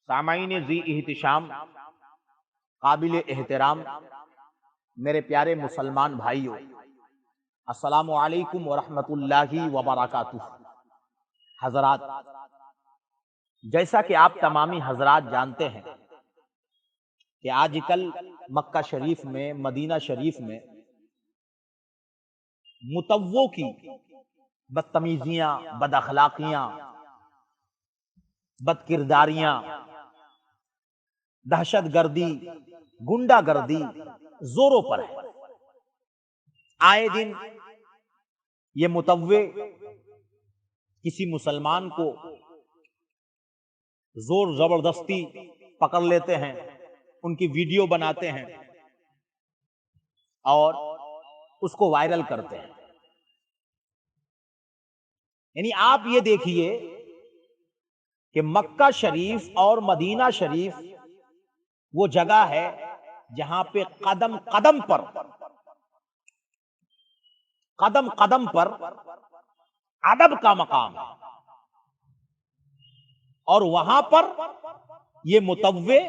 سامعین ذی احتشام، قابل احترام، میرے پیارے مسلمان بھائیوں، السلام علیکم ورحمۃ اللہ وبرکاتہ۔ حضرات، جیسا کہ آپ تمامی حضرات جانتے ہیں کہ آج کل مکہ شریف میں، مدینہ شریف میں متووں کی بدتمیزیاں، بد اخلاقیاں، بد کرداریاں، دہشت گردی، گنڈا گردی زوروں پر ہے۔ آئے دن یہ متوے کسی مسلمان کو زور زبردستی پکڑ لیتے ہیں، ان کی ویڈیو بناتے ہیں اور اس کو وائرل کرتے ہیں۔ یعنی آپ یہ دیکھیے کہ مکہ شریف اور مدینہ شریف وہ جگہ ہے جہاں پہ قدم قدم پر ادب کا مقام ہے، اور وہاں پر یہ متوے،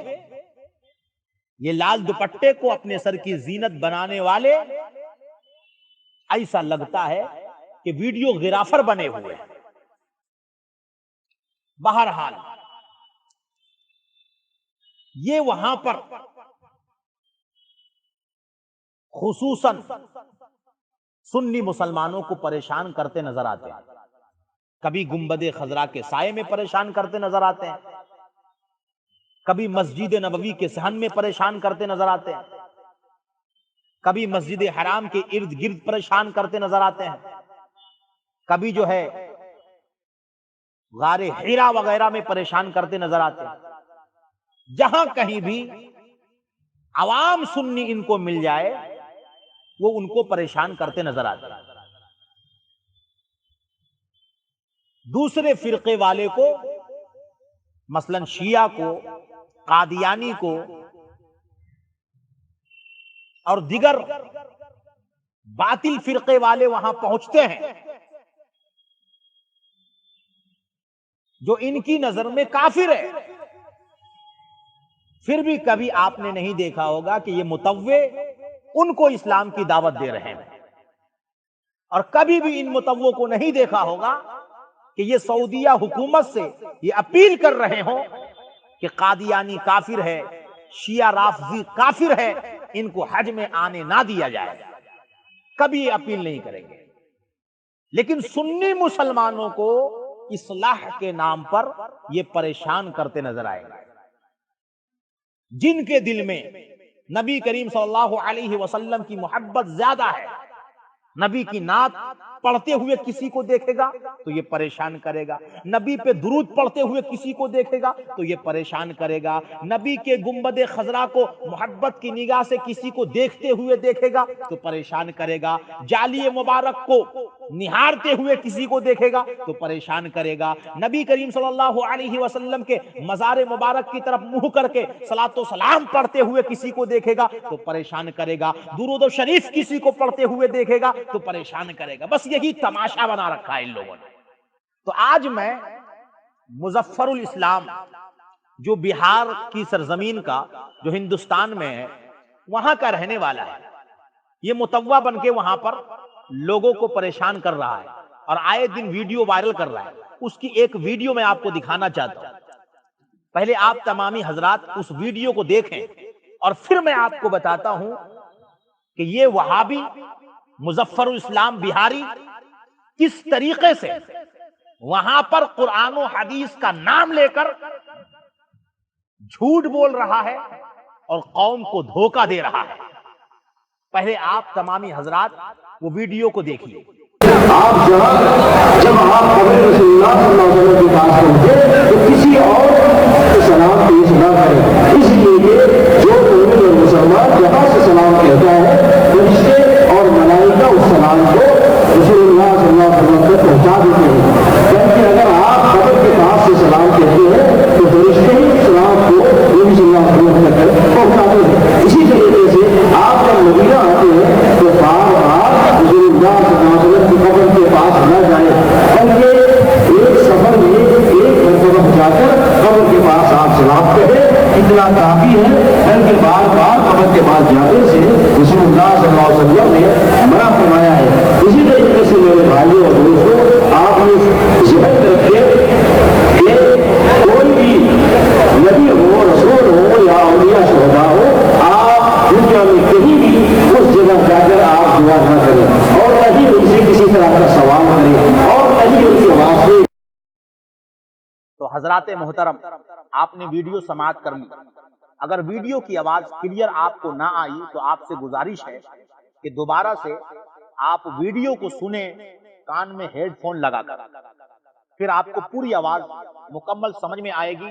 یہ لال دوپٹے کو اپنے سر کی زینت بنانے والے ایسا لگتا ہے کہ ویڈیو گرافر بنے ہوئے ہیں۔ بہرحال یہ وہاں پر خصوصاً سنی مسلمانوں کو پریشان کرتے نظر آتے ہیں۔ کبھی گنبد خضرا کے سائے میں پریشان کرتے نظر آتے ہیں، کبھی مسجد نبوی کے صحن میں پریشان کرتے نظر آتے ہیں، کبھی مسجد حرام کے ارد گرد پریشان کرتے نظر آتے ہیں، کبھی جو ہے غار حرا وغیرہ میں پریشان کرتے نظر آتے ہیں۔ جہاں کہیں بھی عوام سنی ان کو مل جائے وہ ان کو پریشان کرتے نظر آتے ہیں۔ دوسرے فرقے والے کو، مثلا شیعہ کو، قادیانی کو اور دیگر باطل فرقے والے وہاں پہنچتے ہیں جو ان کی نظر میں کافر ہے، پھر بھی کبھی آپ نے نہیں دیکھا ہوگا کہ یہ متوے ان کو اسلام کی دعوت دے رہے ہیں، اور کبھی بھی ان متووں کو نہیں دیکھا ہوگا کہ یہ سعودیہ حکومت سے یہ اپیل کر رہے ہوں کہ قادیانی کافر ہے، شیعہ رافضی کافر ہے، ان کو حج میں آنے نہ دیا جائے، کبھی یہ اپیل نہیں کریں گے۔ لیکن سنی مسلمانوں کو اصلاح کے نام پر یہ پریشان کرتے نظر آئے گا۔ جن کے دل میں نبی کریم صلی اللہ علیہ وسلم کی محبت زیادہ ہے، نبی کی نعت پڑھتے ہوئے کسی کو دیکھے گا تو یہ پریشان کرے گا، نبی پہ درود پڑھتے ہوئے کسی کو دیکھے گا تو یہ پریشان کرے گا، نبی کے گنبد خضرا کو محبت کی نگاہ سے کسی کو دیکھتے ہوئے دیکھے گا تو پریشان کرے گا، جالی مبارک کو نہارتے ہوئے کسی کو دیکھے گا تو پریشان کرے گا، نبی کریم صلی اللہ علیہ وسلم کے مزار مبارک کی طرف منہ کر کے صلاۃ و سلام پڑھتے ہوئے کسی کو دیکھے گا تو پریشان کرے گا، درود و شریف کسی کو پڑھتے ہوئے دیکھے گا تو پریشان کرے گا۔ بس یہی تماشا بنا رکھا ہے ان لوگوں نے۔ تو آج میں مظفر الاسلام، جو بہار کی سرزمین کا، جو ہندوستان میں ہے، وہاں کا رہنے والا ہے، یہ متوا بن کے وہاں پر لوگوں کو پریشان کر رہا ہے اور آئے دن ویڈیو وائرل کر رہا ہے۔ اس کی ایک ویڈیو میں آپ کو دکھانا چاہتا ہوں۔ پہلے آپ تمامی حضرات اس ویڈیو کو دیکھیں اور پھر میں آپ کو بتاتا ہوں کہ یہ وہابی مظفر الاسلام بہاری کس طریقے سے وہاں پر قرآن و حدیث کا نام لے کر جھوٹ بول رہا ہے اور قوم کو دھوکہ دے رہا ہے۔ پہلے آپ تمامی حضرات وہ ویڈیو کو دیکھیے۔ آپ جب آپ قبر رسول اللہ صلی اللہ علیہ وسلم کے پاس پہنچے تو کسی اور کو سلام پیش نہ کریں، اس لیے کہ جو مومن اور مسلمان جہاں سے سلام کہتا ہے فرشتے اور ملائکہ اس سلام کو رسول اللہ صلی اللہ علیہ وسلم تک پہنچا دیتے ہیں، جبکہ اگر آپ قبر کے پاس سے سلام کہتے ہیں تو فرشتے ہی سلام کو نبی صلی اللہ علیہ وسلم تک پہنچاتے ہیں۔ اسی طریقے سے آپ جب مدینہ آتے ہیں تو بار بار رسول اللہ صلی اللہ علیہ وسلم کی قبر کے پاس نہ جائیں، بلکہ ایک سفر میں ایک مرتبہ جا کر قبر کے پاس آپ سلام حضرات محترم، آپ نے ویڈیو سماعت کر لی. اگر ویڈیو کی آواز کلیئر آپ کو نہ آئی تو آپ سے گزارش ہے کہ دوبارہ سے آپ ویڈیو کو سنیں کان میں ہیڈ فون لگا کر. پھر آپ کو پوری آواز مکمل سمجھ میں آئے گی،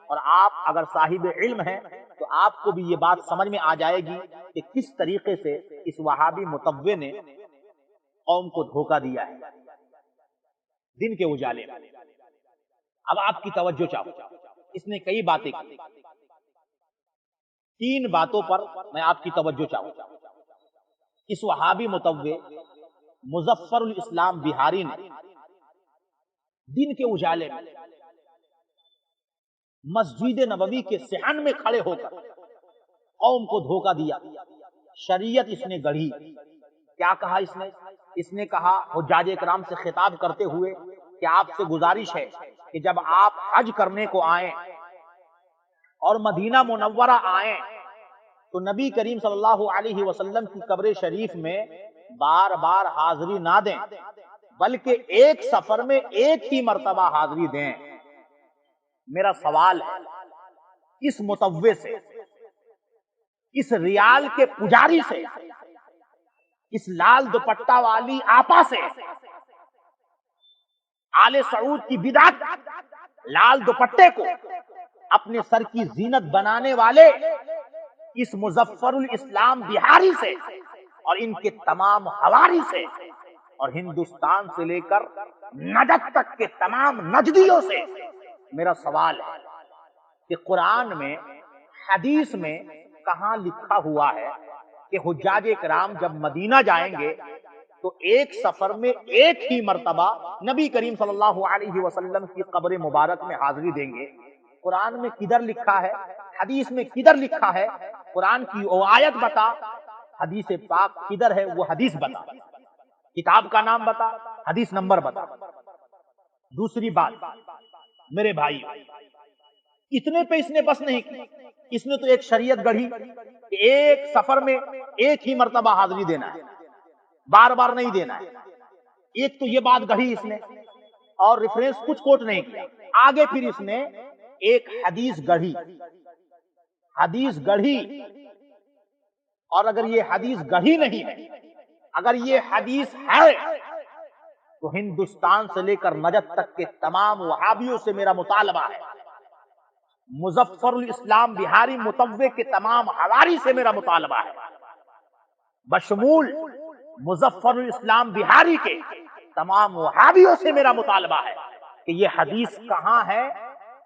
اور آپ اگر صاحب علم ہیں تو آپ کو بھی یہ بات سمجھ میں آ جائے گی کہ کس طریقے سے اس وہابی متوع نے قوم کو دھوکہ دیا ہے دن کے اجالے میں. اب آپ کی توجہ چاہو، اس نے کئی باتیں کی، 3 باتوں پر میں آپ کی توجہ چاہوں. اس وہابی متوع مظفر الاسلام بہاری نے دن کے اجالے میں مسجد نبوی کے صحن میں کھڑے ہو کر قوم کو دھوکہ دیا. شریعت اس نے گڑھی. کیا کہا اس نے کہا حجاج اکرام سے خطاب کرتے ہوئے کہ آپ سے گزارش ہے کہ جب آپ حج کرنے کو آئیں اور مدینہ منورہ آئیں تو نبی کریم صلی اللہ علیہ وسلم کی قبر شریف میں بار بار حاضری نہ دیں، بلکہ ایک سفر میں ایک ہی مرتبہ حاضری دیں. میرا سوال ہے اس متوع سے، اس ریال کے پجاری سے، اس لال دوپٹہ والی آپا سے، آل سعود کی بدعت لال دوپٹے کو اپنے سر کی زینت بنانے والے اس مظفر الاسلام بہاری سے اور ان کے تمام حواری سے اور ہندوستان سے لے کر نجد تک کے تمام نجدیوں سے میرا سوال ہے کہ قرآن میں، حدیث میں کہاں لکھا ہوا ہے کہ حجاج کرام جب مدینہ جائیں گے تو ایک سفر میں ایک ہی مرتبہ نبی کریم صلی اللہ علیہ وسلم کی قبر مبارک میں حاضری دیں گے؟ قرآن میں کدھر لکھا ہے؟ حدیث میں کدھر لکھا ہے؟ قرآن کی وہ آیت بتا، حدیث پاک کدھر ہے وہ حدیث بتا، کتاب کا نام بتا، حدیث نمبر بتا. دوسری بات میرے بھائی، اتنے پہ اس نے بس نہیں کی، اس نے تو ایک شریعت گڑھی کہ ایک سفر میں ایک ہی مرتبہ حاضری دینا ہے، بار بار نہیں دینا ہے. ایک تو یہ بات گڑھی اس نے، اور ریفرنس کچھ کوٹ نہیں کیا. آگے پھر اس نے ایک حدیث گڑھی. حدیث گڑھی، اور اگر یہ حدیث گڑھی نہیں ہے، اگر یہ حدیث ہے تو ہندوستان سے لے کر نجد تک کے تمام وہابیوں سے میرا مطالبہ ہے، مظفر الاسلام بہاری متوع کے تمام حواری سے میرا مطالبہ ہے، بشمول مظفر الاسلام بہاری کے تمام وہابیوں سے میرا مطالبہ ہے کہ یہ حدیث کہاں ہے،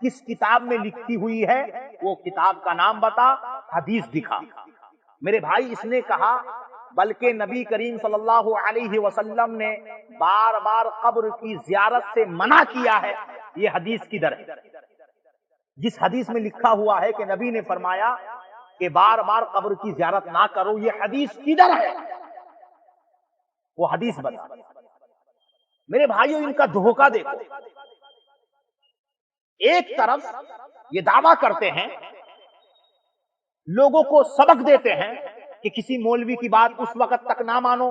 کس کتاب میں لکھی ہوئی ہے، وہ کتاب کا نام بتا، حدیث دکھا. میرے بھائی، اس نے کہا بلکہ نبی کریم صلی اللہ علیہ وسلم نے بار بار قبر کی زیارت سے منع کیا ہے. یہ حدیث کدھر ہے؟ جس حدیث میں لکھا ہوا ہے کہ نبی نے فرمایا کہ بار بار قبر کی زیارت نہ کرو، یہ حدیث کدھر ہے؟ وہ حدیث بتا. میرے بھائیوں، ان کا دھوکہ دیکھو. ایک طرف یہ دعویٰ کرتے ہیں، لوگوں کو سبق دیتے ہیں کہ کسی مولوی کی بات اس وقت تک نہ مانو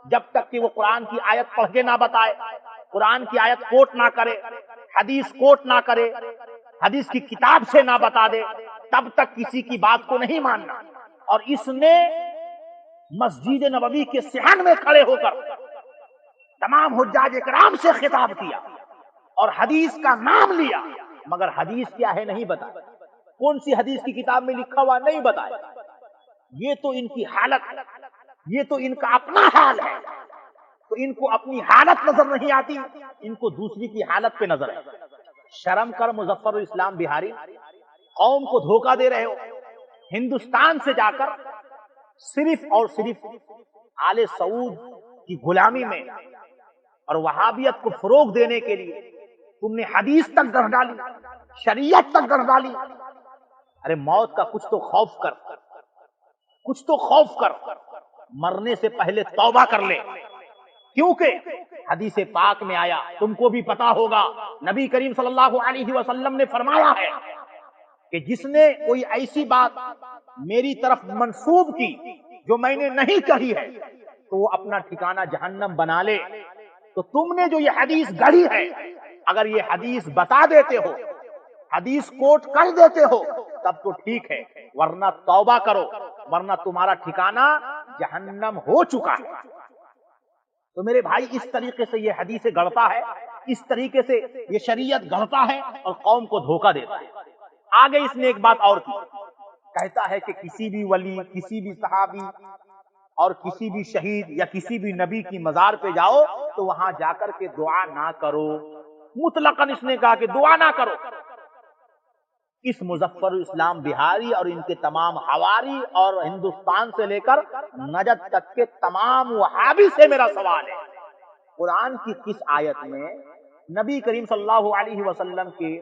جب تک کہ وہ قرآن کی آیت پڑھ کے نہ بتائے، قرآن کی آیت کوٹ نہ کرے، حدیث کوٹ نہ کرے، حدیث کی کتاب سے نہ بتا دے، تب تک کسی کی بات کو نہیں ماننا. اور اس نے مسجد نبوی کے صحن میں کھڑے ہو کر تمام حجاج اکرام سے خطاب کیا اور حدیث کا نام لیا، مگر حدیث کیا ہے نہیں بتایا، کون سی حدیث کی کتاب میں لکھا ہوا نہیں بتایا. یہ تو ان کی حالت، یہ تو ان کا اپنا حال ہے. تو ان کو اپنی حالت نظر نہیں آتی، ان کو دوسری کی حالت پہ نظر ہے. شرم کر مظفر الاسلام بہاری، قوم کو دھوکہ دے رہے ہو. ہندوستان سے جا کر صرف اور صرف آل سعود کی غلامی میں اور وہابیت کو فروغ دینے کے لیے تم نے حدیث تک گڑھ ڈالی، شریعت تک گڑھ ڈالی. ارے موت کا کچھ تو خوف کر، کچھ تو خوف کر. مرنے سے پہلے توبہ کر لے، کیونکہ حدیث پاک میں آیا، تم کو بھی پتا ہوگا، نبی کریم صلی اللہ علیہ وسلم نے فرمایا ہے کہ جس نے کوئی ایسی بات میری طرف منسوب کی جو میں نے نہیں کہی ہے تو وہ اپنا ٹھکانہ جہنم بنا لے. تو تم نے جو یہ حدیث گڑھی ہے، اگر یہ حدیث بتا دیتے ہو حدیث کوٹ کر دیتے ہو تب تو ٹھیک ہے، ورنہ توبہ کرو، ورنہ تمہارا ٹھکانہ جہنم ہو چکا ہے۔ تو میرے بھائی اس طریقے سے یہ حدیث گڑھتا ہے، اس طریقے سے یہ شریعت گڑھتا ہے اور قوم کو دھوکہ دیتا ہے۔ آگے اس نے ایک بات اور کی، کہتا ہے کہ کسی بھی ولی، کسی بھی صحابی اور کسی بھی شہید یا کسی بھی نبی کی مزار پہ جاؤ تو وہاں جا کر کے دعا نہ کرو۔ مطلقاً اس نے کہا کہ دعا نہ کرو۔ اس مظفر اسلام بہاری اور ان کے تمام حواری اور ہندوستان سے لے کر نجد تک کے تمام وہابی سے میرا سوال ہے، قرآن کی کس آیت میں نبی کریم صلی اللہ علیہ وسلم کے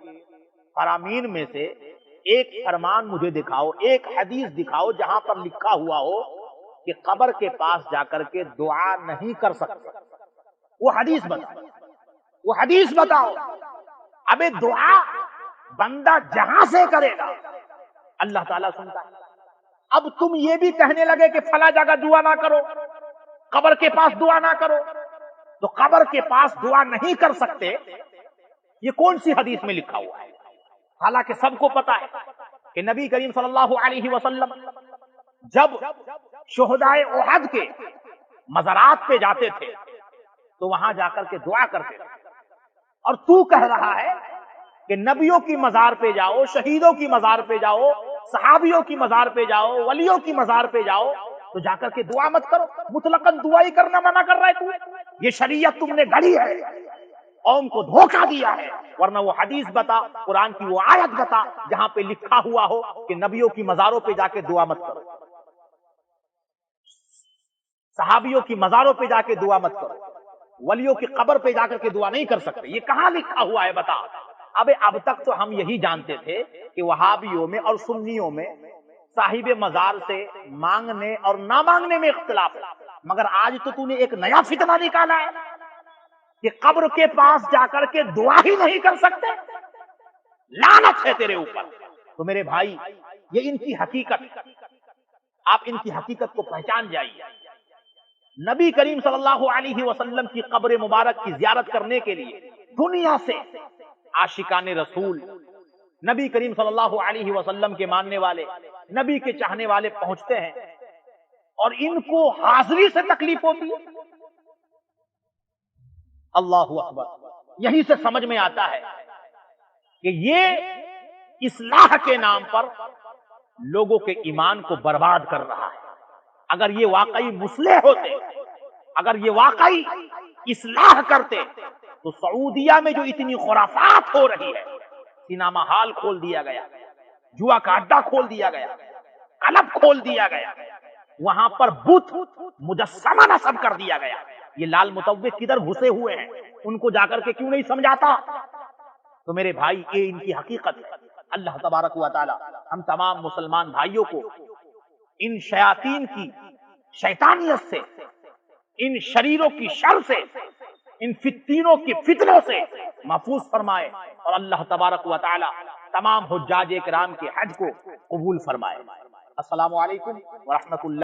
فرامین میں سے ایک فرمان مجھے دکھاؤ، ایک حدیث دکھاؤ جہاں پر لکھا ہوا ہو کہ قبر کے پاس جا کر کے دعا نہیں کر سکتے؟ وہ حدیث بتاؤ، وہ حدیث بتاؤ۔ ابے دعا بندہ جہاں سے کرے گا اللہ تعالیٰ سنتا ہے۔ اب تم یہ بھی کہنے لگے کہ فلاں جگہ دعا نہ کرو، قبر کے پاس دعا نہ کرو، تو قبر کے پاس دعا نہیں کر سکتے یہ کون سی حدیث میں لکھا ہوا ہے؟ حالانکہ سب کو پتا ہے کہ نبی کریم صلی اللہ علیہ وسلم جب شہدائے احد کے مزارات پہ جاتے تھے تو وہاں جا کر کے دعا کرتے تھے، اور تو کہہ رہا ہے کہ نبیوں کی مزار پہ جاؤ، شہیدوں کی مزار پہ جاؤ، صحابیوں کی مزار پہ جاؤ، ولیوں کی مزار پہ جاؤ تو جا کر کے دعا مت کرو۔ مطلقاً دعا ہی کرنا منع کر رہا ہے تو یہ شریعت تم نے گڑھی ہے، قوم کو دھوکہ دیا ہے۔ ورنہ وہ حدیث بتا، قرآن کی وہ آیت بتا جہاں پہ لکھا ہوا ہو کہ نبیوں کی مزاروں پہ جا کے دعا مت کرو، صحابیوں کی مزاروں پہ جا کے دعا مت کرو، ولیوں کی قبر پہ جا کر کے دعا نہیں کر سکتے۔ یہ کہاں لکھا ہوا ہے بتا؟ اب تک تو ہم یہی جانتے تھے کہ وہابیوں میں اور سنیوں میں صاحب مزار سے مانگنے اور نہ مانگنے میں اختلاف ہے، مگر آج تو نے ایک نیا فتنہ نکالا ہے کہ قبر کے پاس جا کر کے دعا ہی نہیں کر سکتے۔ لعنت ہے تیرے اوپر۔ تو میرے بھائی یہ ان کی حقیقت، آپ ان کی حقیقت کو پہچان جائیے۔ نبی کریم صلی اللہ علیہ وسلم کی قبر مبارک کی زیارت کرنے کے لیے دنیا سے عاشقان رسول، نبی کریم صلی اللہ علیہ وسلم کے ماننے والے، نبی کے چاہنے والے پہنچتے ہیں، اور ان کو حاضری سے تکلیف ہوتی ہے۔ اللہ اکبر۔ یہیں سے سمجھ میں آتا ہے کہ یہ اصلاح کے نام پر لوگوں کے ایمان کو برباد کر رہا ہے۔ اگر یہ واقعی مصلح ہوتے، اگر یہ واقعی اصلاح کرتے تو سعودیہ میں جو اتنی خرافات ہو رہی ہے، سینما ہال کھول دیا گیا، جوا کا اڈا کھول دیا گیا، کلب کھول دیا گیا، وہاں پر بت مجسمہ نصب کر دیا گیا، یہ لال متوج کدھر گھسے ہوئے ہیں، ان کو جا کر کے کیوں نہیں سمجھاتا؟ تو میرے بھائی یہ ان کی حقیقت ہے۔ اللہ تبارک و تعالی ہم تمام مسلمان بھائیوں کو ان شیاطین کی شیطانیت سے، ان شریروں کی شر سے، ان فتنوں کی فتنوں سے محفوظ فرمائے، اور اللہ تبارک و تعالی تمام حجاج کرام کے حج کو قبول فرمائے۔ السلام علیکم ورحمۃ اللہ۔